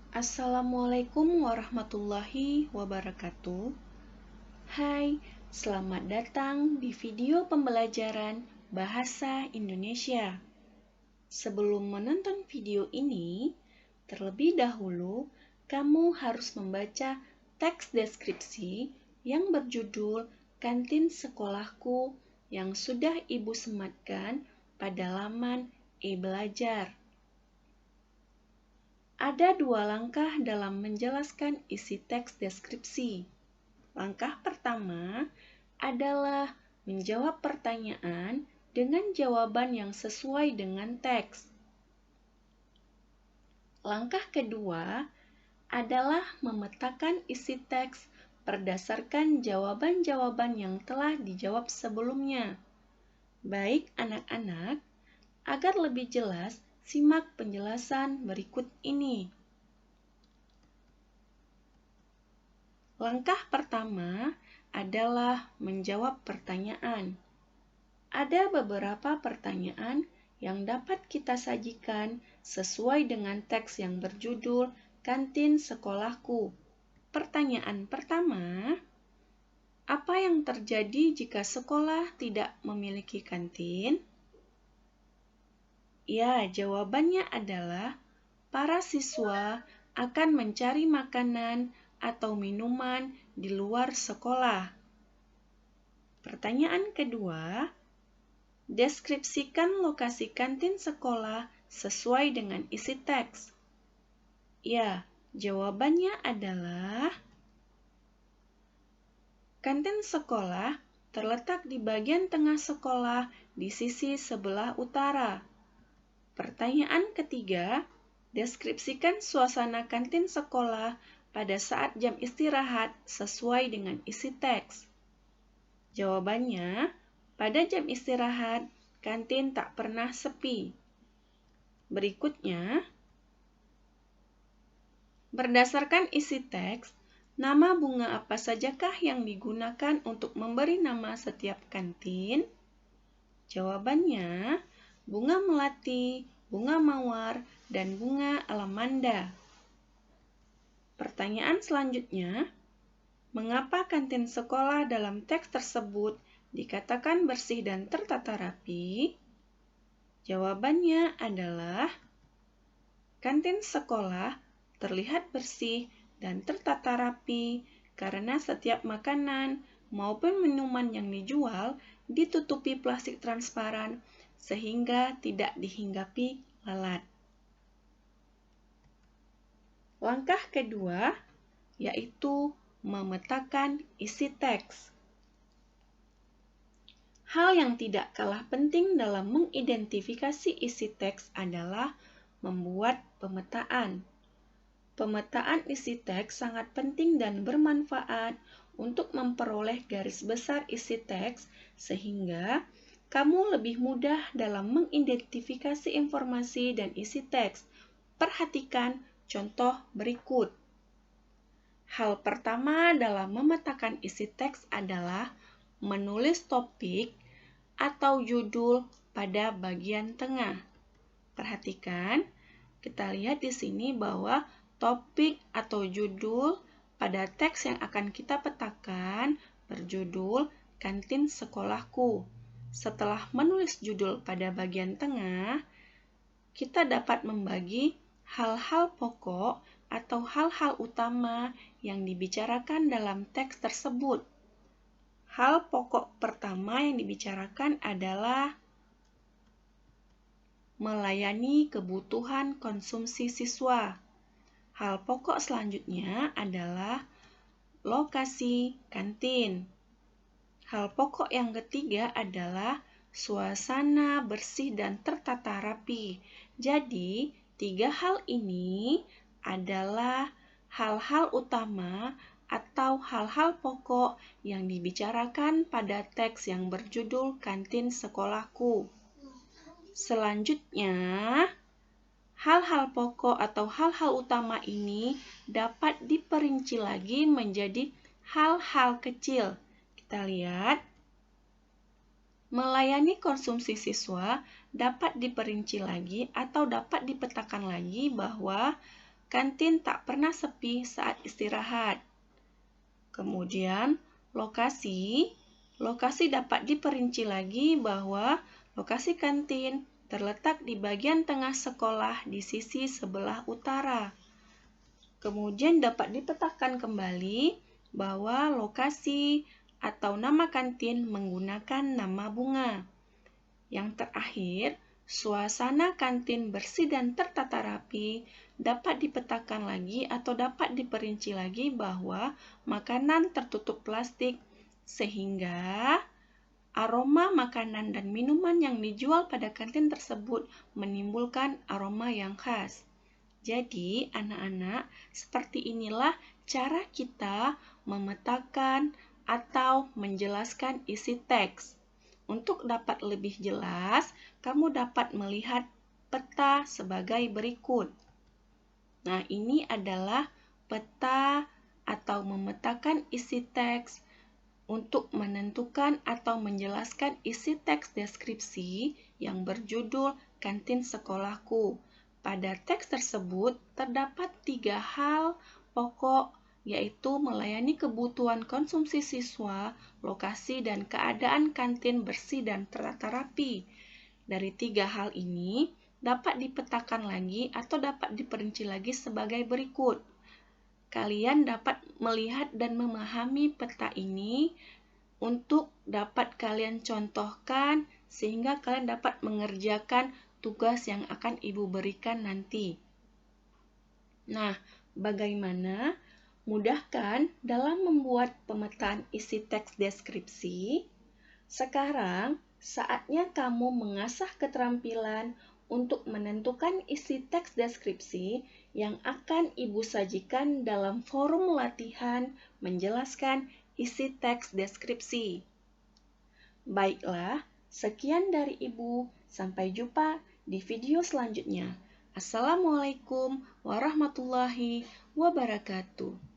Assalamualaikum warahmatullahi wabarakatuh. Hai, selamat datang di video pembelajaran Bahasa Indonesia. Sebelum menonton video ini, terlebih dahulu kamu harus membaca teks deskripsi yang berjudul Kantin Sekolahku yang sudah Ibu sematkan pada laman e-belajar. Ada dua langkah dalam menjelaskan isi teks deskripsi. Langkah pertama adalah menjawab pertanyaan dengan jawaban yang sesuai dengan teks. Langkah kedua adalah memetakan isi teks berdasarkan jawaban-jawaban yang telah dijawab sebelumnya. Baik anak-anak, agar lebih jelas, simak penjelasan berikut ini. Langkah pertama adalah menjawab pertanyaan. Ada beberapa pertanyaan yang dapat kita sajikan sesuai dengan teks yang berjudul Kantin Sekolahku. Pertanyaan pertama, apa yang terjadi jika sekolah tidak memiliki kantin? Ya, jawabannya adalah para siswa akan mencari makanan atau minuman di luar sekolah. Pertanyaan kedua, deskripsikan lokasi kantin sekolah sesuai dengan isi teks. Ya, jawabannya adalah kantin sekolah terletak di bagian tengah sekolah di sisi sebelah utara. Pertanyaan ketiga, deskripsikan suasana kantin sekolah pada saat jam istirahat sesuai dengan isi teks. Jawabannya, pada jam istirahat, kantin tak pernah sepi. Berikutnya, berdasarkan isi teks, nama bunga apa sajakah yang digunakan untuk memberi nama setiap kantin? Jawabannya, bunga melati, bunga mawar, dan bunga alamanda. Pertanyaan selanjutnya, mengapa kantin sekolah dalam teks tersebut dikatakan bersih dan tertata rapi? Jawabannya adalah kantin sekolah terlihat bersih dan tertata rapi karena setiap makanan maupun minuman yang dijual ditutupi plastik transparan sehingga tidak dihinggapi lalat. Langkah kedua yaitu memetakan isi teks. Hal yang tidak kalah penting dalam mengidentifikasi isi teks adalah membuat pemetaan. Pemetaan isi teks sangat penting dan bermanfaat untuk memperoleh garis besar isi teks sehingga kamu lebih mudah dalam mengidentifikasi informasi dan isi teks. Perhatikan contoh berikut. Hal pertama dalam memetakan isi teks adalah menulis topik atau judul pada bagian tengah. Perhatikan, kita lihat di sini bahwa topik atau judul pada teks yang akan kita petakan berjudul Kantin Sekolahku. Setelah menulis judul pada bagian tengah, kita dapat membagi hal-hal pokok atau hal-hal utama yang dibicarakan dalam teks tersebut. Hal pokok pertama yang dibicarakan adalah melayani kebutuhan konsumsi siswa. Hal pokok selanjutnya adalah lokasi kantin. Hal pokok yang ketiga adalah suasana bersih dan tertata rapi. Jadi, tiga hal ini adalah hal-hal utama atau hal-hal pokok yang dibicarakan pada teks yang berjudul Kantin Sekolahku. Selanjutnya, hal-hal pokok atau hal-hal utama ini dapat diperinci lagi menjadi hal-hal kecil. Kita lihat, melayani konsumsi siswa dapat diperinci lagi atau dapat dipetakan lagi bahwa kantin tak pernah sepi saat istirahat. Kemudian, lokasi dapat diperinci lagi bahwa lokasi kantin terletak di bagian tengah sekolah di sisi sebelah utara. Kemudian dapat dipetakan kembali bahwa lokasi atau nama kantin menggunakan nama bunga. Yang terakhir, suasana kantin bersih dan tertata rapi dapat dipetakan lagi atau dapat diperinci lagi bahwa makanan tertutup plastik sehingga aroma makanan dan minuman yang dijual pada kantin tersebut menimbulkan aroma yang khas. Jadi, anak-anak, seperti inilah cara kita memetakan atau menjelaskan isi teks. Untuk dapat lebih jelas, kamu dapat melihat peta sebagai berikut. Nah, ini adalah peta atau memetakan isi teks untuk menentukan atau menjelaskan isi teks deskripsi yang berjudul Kantin Sekolahku. Pada teks tersebut terdapat 3 hal pokok, yaitu melayani kebutuhan konsumsi siswa, lokasi, dan keadaan kantin bersih dan tertata rapi. Dari 3 hal ini dapat dipetakan lagi atau dapat diperinci lagi sebagai berikut. Kalian dapat melihat dan memahami peta ini untuk dapat kalian contohkan sehingga kalian dapat mengerjakan tugas yang akan Ibu berikan nanti. Nah, bagaimana? Mudah kan dalam membuat pemetaan isi teks deskripsi? Sekarang, saatnya kamu mengasah keterampilan untuk menentukan isi teks deskripsi yang akan Ibu sajikan dalam forum latihan menjelaskan isi teks deskripsi. Baiklah, sekian dari Ibu. Sampai jumpa di video selanjutnya. Assalamualaikum warahmatullahi wabarakatuh.